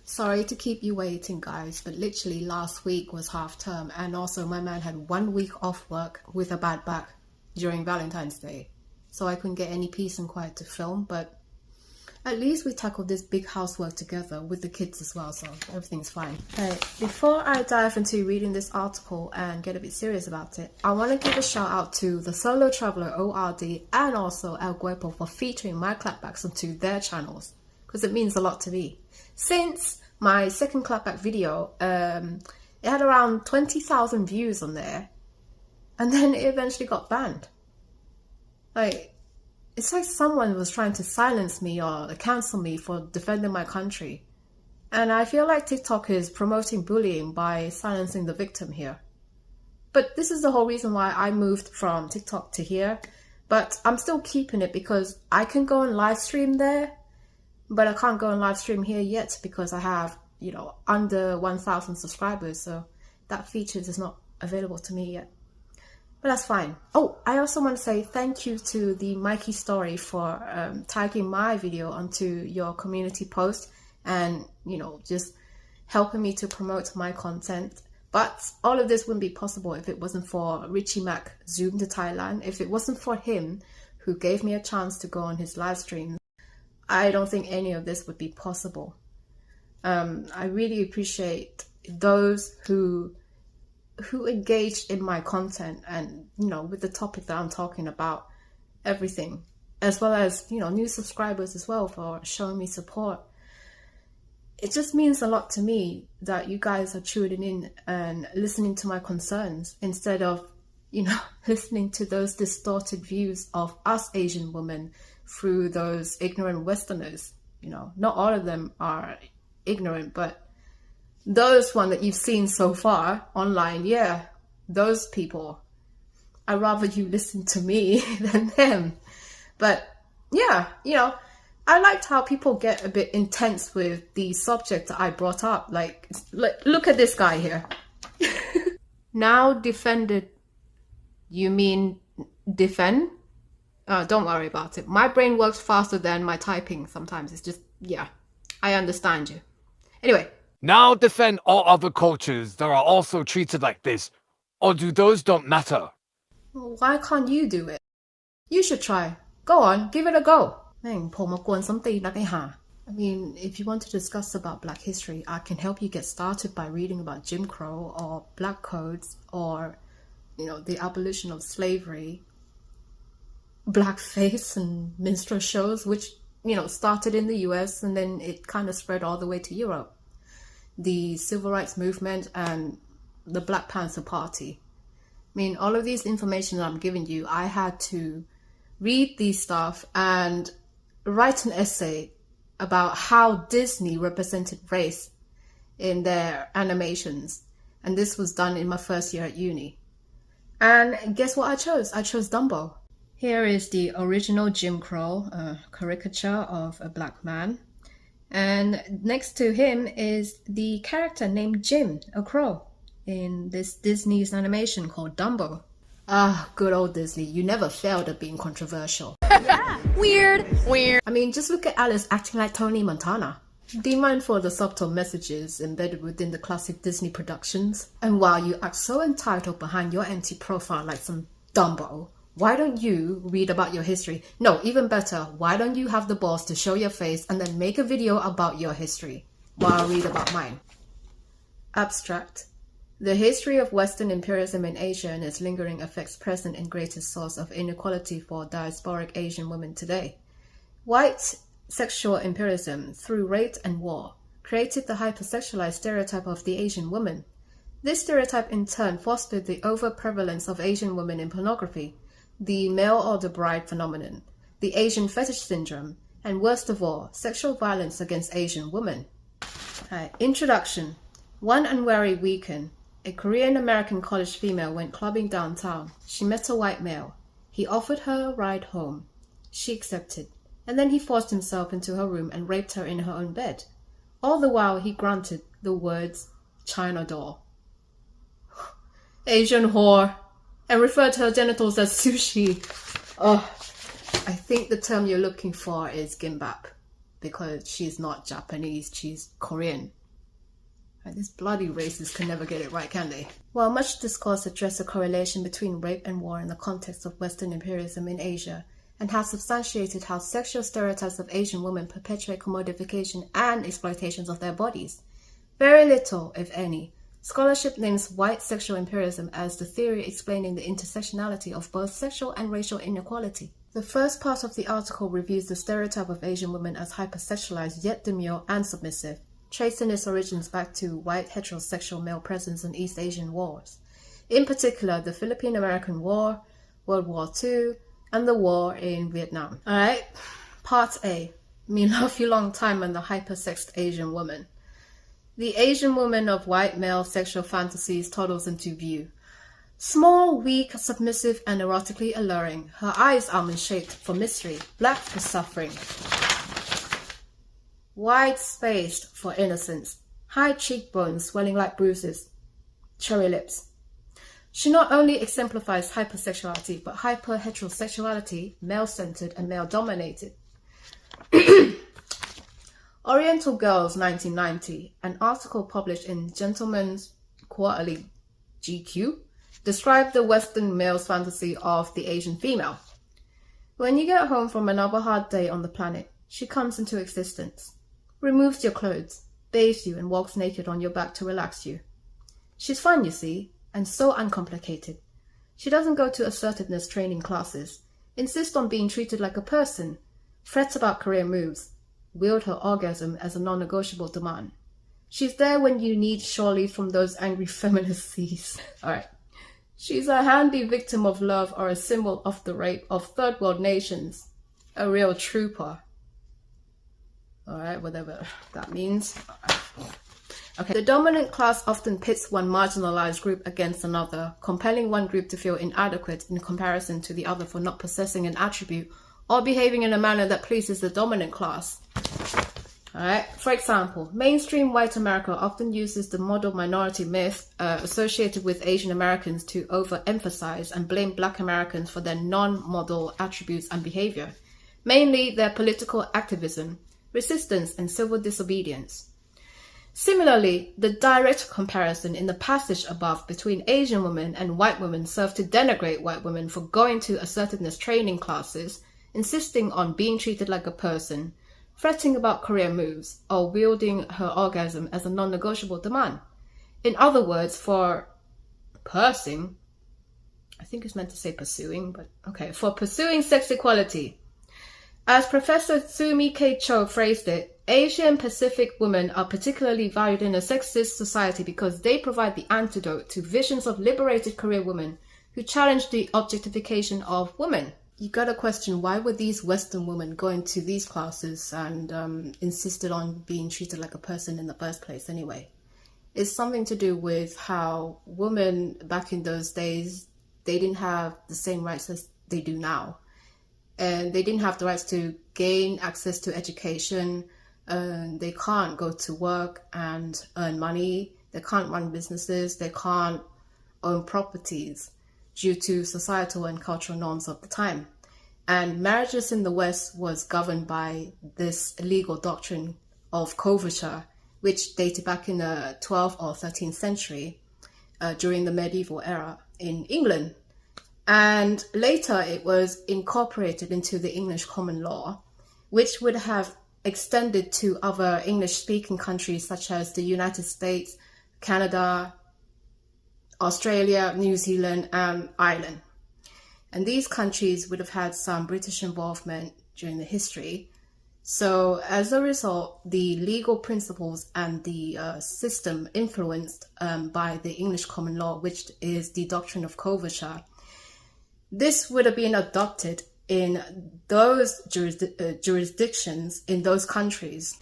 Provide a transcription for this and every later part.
Sorry to keep you waiting, guys, but literally last week was half term, and also my man had 1 week off work with a bad back during Valentine's Day, so I couldn't get any peace and quiet to film, but at least we tackled this big housework together with the kids as well, so everything's fine. Okay, before I dive into reading this article and get a bit serious about it, I want to give a shout out to the Solo Traveler ORD and also El Guepo for featuring my clapbacks onto their channels, because it means a lot to me. Since my second clapback video, it had around 20,000 views on there, and then it eventually got banned. It's like someone was trying to silence me or cancel me for defending my country. And I feel like TikTok is promoting bullying by silencing the victim here. But this is the whole reason why I moved from TikTok to here. But I'm still keeping it because I can go and live stream there, but I can't go and live stream here yet because I have, under 1,000 subscribers. So that feature is not available to me yet. But that's fine. Oh, I also want to say thank you to the Mikey Story for tagging my video onto your community post and, just helping me to promote my content. But all of this wouldn't be possible if it wasn't for Richie Mac Zoom to Thailand. If it wasn't for him, who gave me a chance to go on his live stream, I don't think any of this would be possible. I really appreciate those who engaged in my content and, with the topic that I'm talking about, everything, as well as, new subscribers as well for showing me support. It just means a lot to me that you guys are tuning in and listening to my concerns instead of, listening to those distorted views of us Asian women through those ignorant Westerners. Not all of them are ignorant, but those one that you've seen so far online, yeah, those people, I'd rather you listen to me than them. But yeah, I liked how people get a bit intense with the subject that I brought up. Like look at this guy here. Now defended, you mean defend? Don't worry about it. My brain works faster than my typing sometimes. It's just, yeah, I understand you. Anyway. Now defend all other cultures that are also treated like this, or do those don't matter? Well, why can't you do it? You should try. Go on, give it a go. I mean, if you want to discuss about Black history, I can help you get started by reading about Jim Crow or Black codes or, the abolition of slavery, blackface and minstrel shows, which, started in the US and then it kind of spread all the way to Europe. The civil rights movement and the Black Panther Party. I mean, all of these information that I'm giving you, I had to read these stuff and write an essay about how Disney represented race in their animations. And this was done in my first year at uni. And guess what I chose? I chose Dumbo. Here is the original Jim Crow caricature of a black man. And next to him is the character named Jim, a crow, in this Disney's animation called Dumbo. Ah, good old Disney. You never failed at being controversial. Yeah, weird. I mean, just look at Alice acting like Tony Montana. Be mindful of the subtle messages embedded within the classic Disney productions. And while you act so entitled behind your empty profile like some Dumbo, why don't you read about your history? No, even better, why don't you have the balls to show your face and then make a video about your history while I read about mine? Abstract. The history of Western imperialism in Asia and its lingering effects present and greatest source of inequality for diasporic Asian women today. White sexual imperialism, through rape and war, created the hypersexualized stereotype of the Asian woman. This stereotype in turn fostered the overprevalence of Asian women in pornography, the male or the bride phenomenon, the Asian fetish syndrome, and worst of all, sexual violence against Asian women. Introduction. One unwary weekend, a Korean-American college female went clubbing downtown. She met a white male. He offered her a ride home. She accepted, and then he forced himself into her room and raped her in her own bed. All the while he grunted the words, China doll. Asian whore, and referred to her genitals as sushi. Oh, I think the term you're looking for is gimbap. because she's not Japanese, she's Korean. Right, these bloody racists can never get it right, can they? While much discourse addressed the correlation between rape and war in the context of Western imperialism in Asia, and has substantiated how sexual stereotypes of Asian women perpetuate commodification and exploitations of their bodies, very little, if any, scholarship names white sexual imperialism as the theory explaining the intersectionality of both sexual and racial inequality. The first part of the article reviews the stereotype of Asian women as hypersexualized yet demure and submissive, tracing its origins back to white heterosexual male presence in East Asian wars, in particular the Philippine-American War, World War II, and the war in Vietnam. Alright, Part A, Me Love You Long Time and the Hypersexed Asian Woman. The Asian woman of white male sexual fantasies toddles into view. Small, weak, submissive, and erotically alluring, her eyes almond-shaped for mystery, black for suffering, wide-spaced for innocence, high cheekbones swelling like bruises, cherry lips. She not only exemplifies hypersexuality, but hyper-heterosexuality, male-centered and male-dominated. Oriental Girls 1990, an article published in Gentleman's Quarterly GQ, described the Western male's fantasy of the Asian female. When you get home from another hard day on the planet, she comes into existence, removes your clothes, bathes you, and walks naked on your back to relax you. She's fun, you see, and so uncomplicated. She doesn't go to assertiveness training classes, insists on being treated like a person, frets about career moves, wield her orgasm as a non-negotiable demand. She's there when you need shore leave from those angry feminist seas. Alright. She's a handy victim of love or a symbol of the rape of third world nations. A real trooper. Alright, whatever that means. Okay. The dominant class often pits one marginalized group against another, compelling one group to feel inadequate in comparison to the other for not possessing an attribute or behaving in a manner that pleases the dominant class. Alright, for example, mainstream white America often uses the model minority myth associated with Asian Americans to overemphasize and blame Black Americans for their non-model attributes and behavior, mainly their political activism, resistance, and civil disobedience. Similarly, the direct comparison in the passage above between Asian women and white women served to denigrate white women for going to assertiveness training classes, insisting on being treated like a person, fretting about career moves, or wielding her orgasm as a non-negotiable demand. In other words, for pursing, I think it's meant to say pursuing, but okay, for pursuing sex equality. As Professor Tsumi K. Cho phrased it, Asian Pacific women are particularly valued in a sexist society because they provide the antidote to visions of liberated career women who challenge the objectification of women. You gotta question, why were these Western women going to these classes and insisted on being treated like a person in the first place anyway? It's something to do with how women back in those days, they didn't have the same rights as they do now. And they didn't have the rights to gain access to education. They can't go to work and earn money. They can't run businesses. They can't own properties due to societal and cultural norms of the time. And marriages in the West was governed by this legal doctrine of coverture, which dated back in the 12th or 13th century during the medieval era in England. And later it was incorporated into the English common law, which would have extended to other English-speaking countries such as the United States, Canada, Australia, New Zealand, and Ireland. And these countries would have had some British involvement during the history. So as a result, the legal principles and the system influenced by the English common law, which is the doctrine of coverture, this would have been adopted in those jurisdictions in those countries.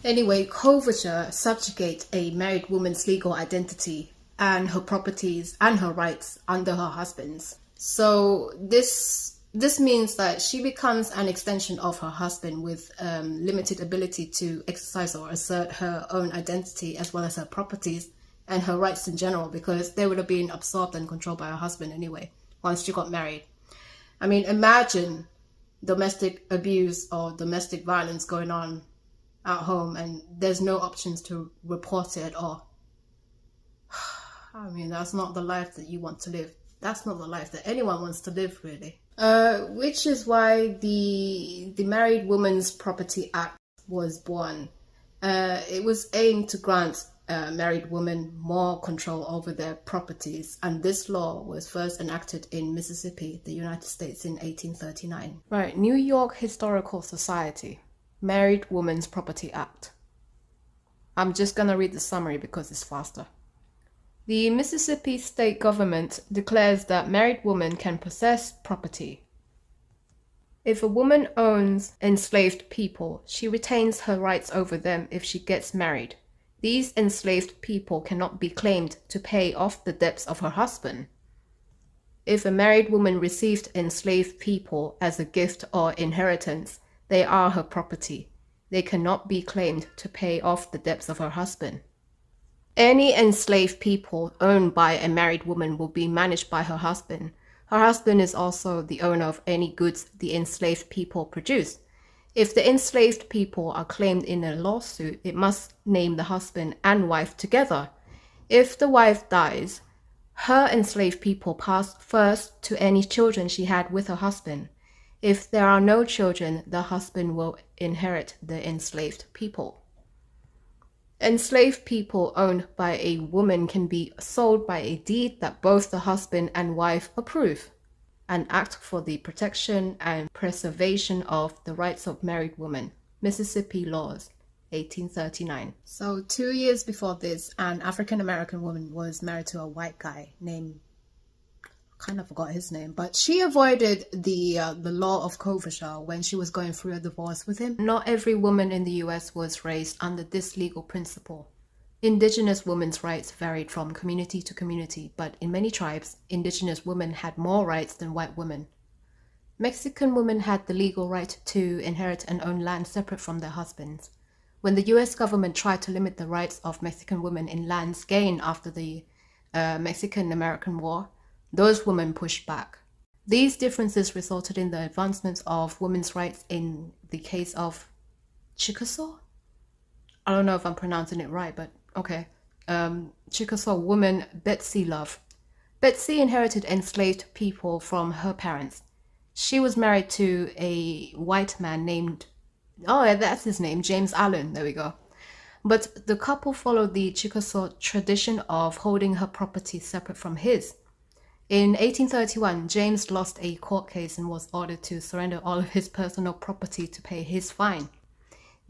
Anyway, coverture subjugates a married woman's legal identity and her properties and her rights under her husband's. So this means that she becomes an extension of her husband with limited ability to exercise or assert her own identity as well as her properties and her rights in general, because they would have been absorbed and controlled by her husband anyway once she got married. I mean, imagine domestic abuse or domestic violence going on at home and there's no options to report it at all. I mean, that's not the life that you want to live. That's not the life that anyone wants to live, really. Which is why the Married Women's Property Act was born. It was aimed to grant married women more control over their properties, and this law was first enacted in Mississippi, the United States, in 1839. Right, New York Historical Society, Married Women's Property Act. I'm just gonna read the summary because it's faster. The Mississippi state government declares that married women can possess property. If a woman owns enslaved people, she retains her rights over them if she gets married. These enslaved people cannot be claimed to pay off the debts of her husband. If a married woman received enslaved people as a gift or inheritance, they are her property. They cannot be claimed to pay off the debts of her husband. Any enslaved people owned by a married woman will be managed by her husband. Her husband is also the owner of any goods the enslaved people produce. If the enslaved people are claimed in a lawsuit, it must name the husband and wife together. If the wife dies, her enslaved people pass first to any children she had with her husband. If there are no children, the husband will inherit the enslaved people. Enslaved people owned by a woman can be sold by a deed that both the husband and wife approve. An act for the protection and preservation of the rights of married women. Mississippi laws, 1839. So 2 years before this, an African-American woman was married to a white guy named, kind of forgot his name, but she avoided the law of coverture when she was going through a divorce with him. Not every woman in the US was raised under this legal principle. Indigenous women's rights varied from community to community, but in many tribes, indigenous women had more rights than white women. Mexican women had the legal right to inherit and own land separate from their husbands. When the US government tried to limit the rights of Mexican women in lands gained after the Mexican-American War, those women pushed back. These differences resulted in the advancement of women's rights in the case of Chickasaw? I don't know if I'm pronouncing it right, but okay. Chickasaw woman Betsy Love. Betsy inherited enslaved people from her parents. She was married to a white man named, oh, that's his name, James Allen. There we go. But the couple followed the Chickasaw tradition of holding her property separate from his. In 1831, James lost a court case and was ordered to surrender all of his personal property to pay his fine.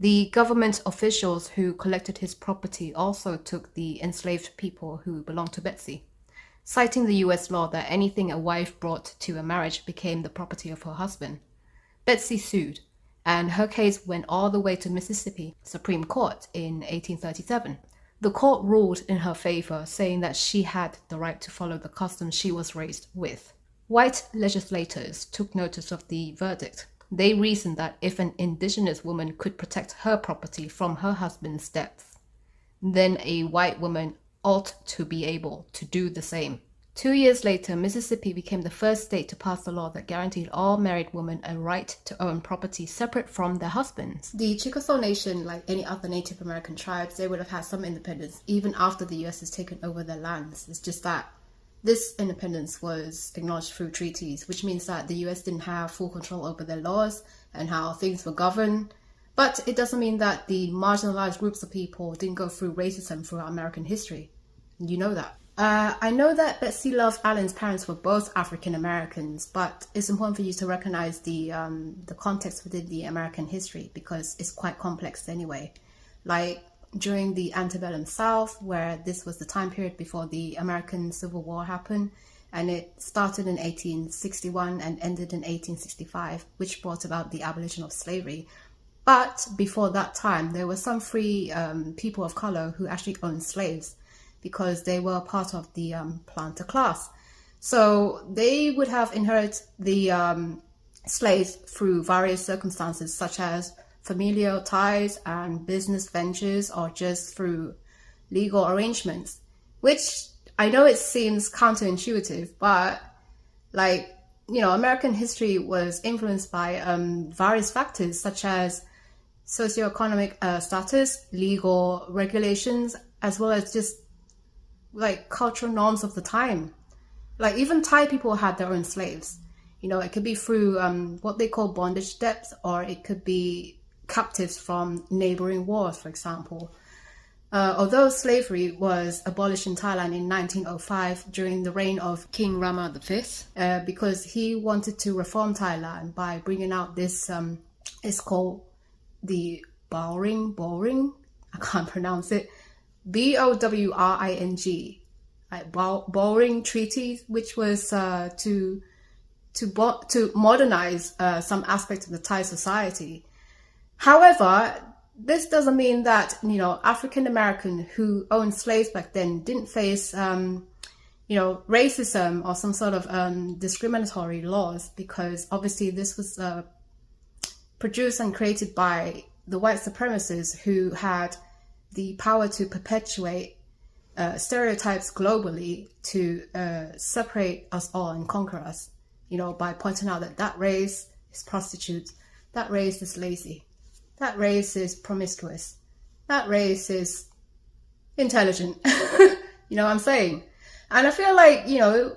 The government officials who collected his property also took the enslaved people who belonged to Betsy, citing the US law that anything a wife brought to a marriage became the property of her husband. Betsy sued, and her case went all the way to Mississippi Supreme Court in 1837. The court ruled in her favor, saying that she had the right to follow the customs she was raised with. White legislators took notice of the verdict. They reasoned that if an indigenous woman could protect her property from her husband's debts, then a white woman ought to be able to do the same. 2 years later, Mississippi became the first state to pass a law that guaranteed all married women a right to own property separate from their husbands. The Chickasaw Nation, like any other Native American tribes, they would have had some independence even after the US has taken over their lands. It's just that this independence was acknowledged through treaties, which means that the US didn't have full control over their laws and how things were governed. But it doesn't mean that the marginalized groups of people didn't go through racism throughout American history. You know that. I know that Betsy Love Allen's parents were both African Americans, but it's important for you to recognize the context within the American history because it's quite complex anyway. Like during the antebellum South, where this was the time period before the American Civil War happened, and it started in 1861 and ended in 1865, which brought about the abolition of slavery. But before that time, there were some free people of color who actually owned slaves, because they were part of the planter class. So they would have inherited the slaves through various circumstances, such as familial ties and business ventures, or just through legal arrangements, which I know it seems counterintuitive, but like, you know, American history was influenced by various factors, such as socioeconomic status, legal regulations, as well as just like cultural norms of the time. Like even Thai people had their own slaves. You know, it could be through what they call bondage debts, or it could be captives from neighboring wars, for example. Although slavery was abolished in Thailand in 1905 during the reign of King Rama V, because he wanted to reform Thailand by bringing out this, it's called the Bowring, I can't pronounce it, Bowring, like Bowring Treaty, which was to modernize some aspects of the Thai society. However, this doesn't mean that, you know, African American who owned slaves back then didn't face, you know, racism or some sort of discriminatory laws, because obviously this was produced and created by the white supremacists who had the power to perpetuate stereotypes globally to separate us all and conquer us, you know, by pointing out that that race is prostitute, that race is lazy, that race is promiscuous, that race is intelligent. You know what I'm saying? And I feel like, you know,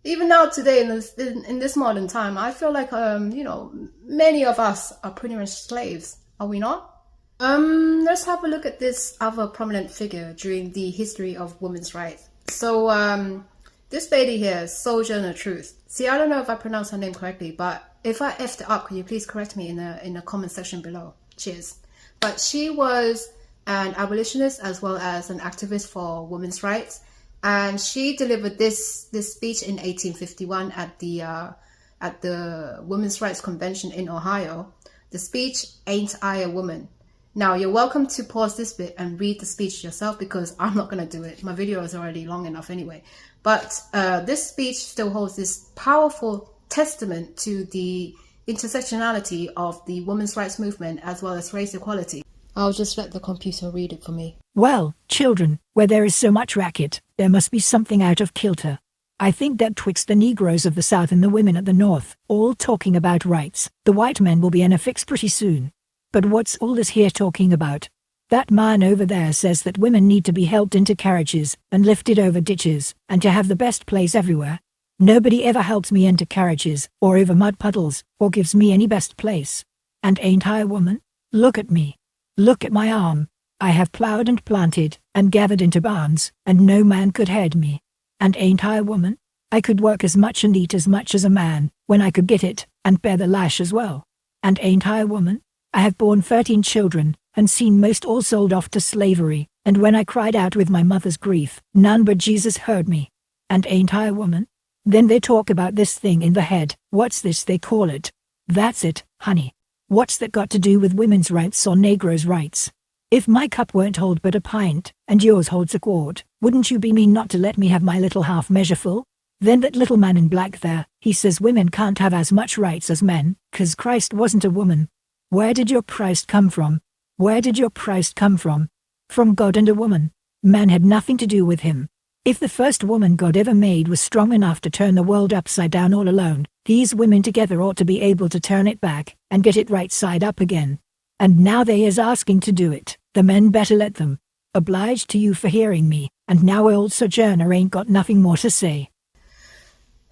even now today in this modern time, I feel like, you know, many of us are pretty much slaves. Are we not? Let's have a look at this other prominent figure during the history of women's rights. So, this lady here, Sojourner Truth. See, I don't know if I pronounced her name correctly, but if I effed it up, could you please correct me in the comment section below? Cheers. But she was an abolitionist as well as an activist for women's rights, and she delivered this speech in 1851 at the Women's Rights Convention in Ohio. The speech, "Ain't I a Woman?" Now, you're welcome to pause this bit and read the speech yourself, because I'm not going to do it. My video is already long enough anyway. But this speech still holds this powerful testament to the intersectionality of the women's rights movement as well as race equality. I'll just let the computer read it for me. Well, children, where there is so much racket, there must be something out of kilter. I think that twixt the Negroes of the South and the women at the North, all talking about rights, the white men will be in a fix pretty soon. But what's all this here talking about? That man over there says that women need to be helped into carriages and lifted over ditches and to have the best place everywhere. Nobody ever helps me into carriages or over mud puddles or gives me any best place. And ain't I a woman? Look at me. Look at my arm. I have ploughed and planted and gathered into barns, and no man could head me. And ain't I a woman? I could work as much and eat as much as a man when I could get it, and bear the lash as well. And ain't I a woman? I have borne 13 children, and seen most all sold off to slavery, and when I cried out with my mother's grief, none but Jesus heard me. And ain't I a woman? Then they talk about this thing in the head, what's this they call it? That's it, honey. What's that got to do with women's rights or Negroes' rights? If my cup won't hold but a pint, and yours holds a quart, wouldn't you be mean not to let me have my little half measure full? Then that little man in black there, he says women can't have as much rights as men, 'cause Christ wasn't a woman. Where did your Christ come from? Where did your Christ come from? From God and a woman. Man had nothing to do with him. If the first woman God ever made was strong enough to turn the world upside down all alone, these women together ought to be able to turn it back and get it right side up again. And now they is asking to do it. The men better let them. Obliged to you for hearing me, and now old Sojourner ain't got nothing more to say.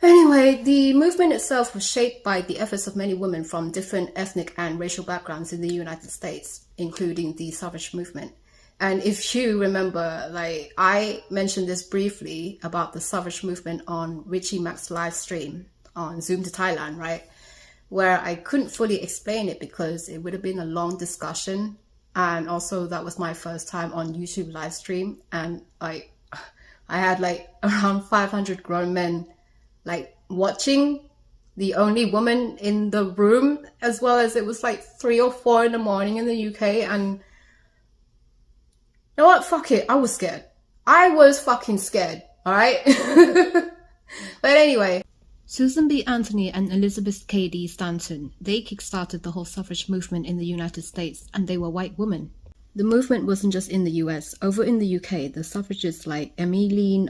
Anyway, the movement itself was shaped by the efforts of many women from different ethnic and racial backgrounds in the United States, including the suffrage movement. And if you remember, like, I mentioned this briefly about the suffrage movement on Richie Mac's live stream on Zoom to Thailand, right? Where I couldn't fully explain it because it would have been a long discussion. And also that was my first time on YouTube live stream. And I had like around 500 grown men like watching, the only woman in the room, as well as it was like 3 or 4 in the morning in the UK. And you know what? Fuck it. I was scared. I was fucking scared. All right. But anyway, Susan B. Anthony and Elizabeth K. D. Stanton, they kickstarted the whole suffrage movement in the United States, and they were white women. The movement wasn't just in the US. Over in the UK, the suffragists like Emmeline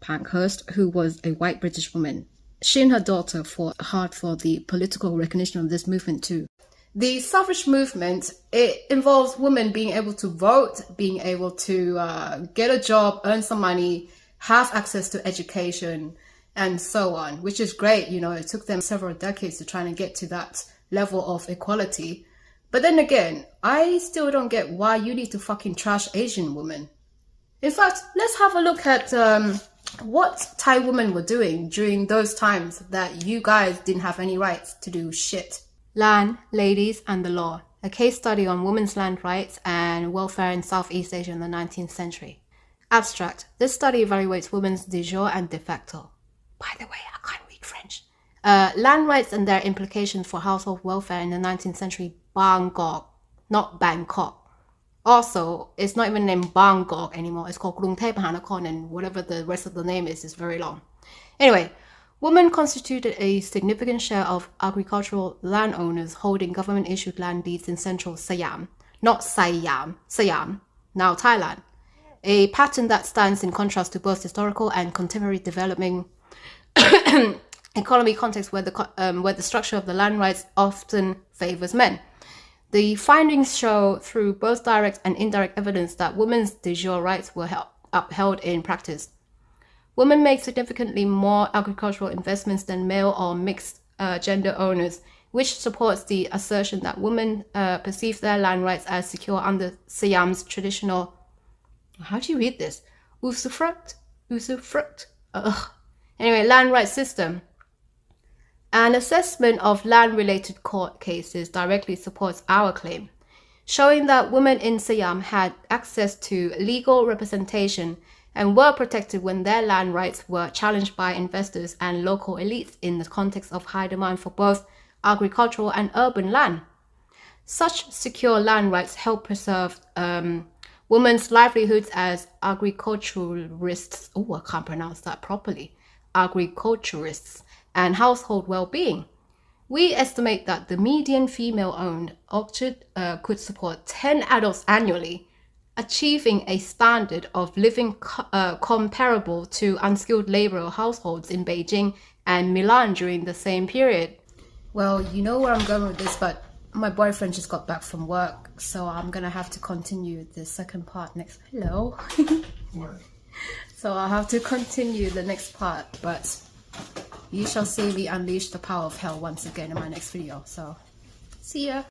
Pankhurst, who was a white British woman, she and her daughter fought hard for the political recognition of this movement too. The suffrage movement, it involves women being able to vote, being able to get a job, earn some money, have access to education, and so on, which is great. You know, it took them several decades to try and get to that level of equality. But then again, I still don't get why you need to fucking trash Asian women. In fact, let's have a look at what Thai women were doing during those times that you guys didn't have any rights to do shit. Land, Ladies and the Law, a case study on women's land rights and welfare in Southeast Asia in the 19th century. Abstract. This study evaluates women's de jure and de facto. By the way, I can't read French. Land rights and their implications for household welfare in the 19th century Bangkok, not Bangkok. Also, it's not even named Bangkok anymore. It's called Krungthep Mahanakon, and whatever the rest of the name is very long. Anyway, women constituted a significant share of agricultural landowners holding government-issued land deeds in central Siam, not Siam, now Thailand. A pattern that stands in contrast to both historical and contemporary developing economy context where the structure of the land rights often favors men. The findings show through both direct and indirect evidence that women's de jure rights were upheld in practice. Women make significantly more agricultural investments than male or mixed gender owners, which supports the assertion that women perceive their land rights as secure under Siam's traditional, how do you read this? Usufruct? Anyway, land rights system. An assessment of land-related court cases directly supports our claim, showing that women in Siam had access to legal representation and were protected when their land rights were challenged by investors and local elites in the context of high demand for both agricultural and urban land. Such secure land rights help preserve women's livelihoods as agriculturists. Oh, I can't pronounce that properly. Agriculturists and household well-being. We estimate that the median female-owned orchard could support 10 adults annually, achieving a standard of living comparable to unskilled labor households in Beijing and Milan during the same period. Well, you know where I'm going with this, but my boyfriend just got back from work, so I'm gonna have to continue the second part next. Hello. So I'll have to continue the next part, but you shall see me unleash the power of hell once again in my next video. So, see ya.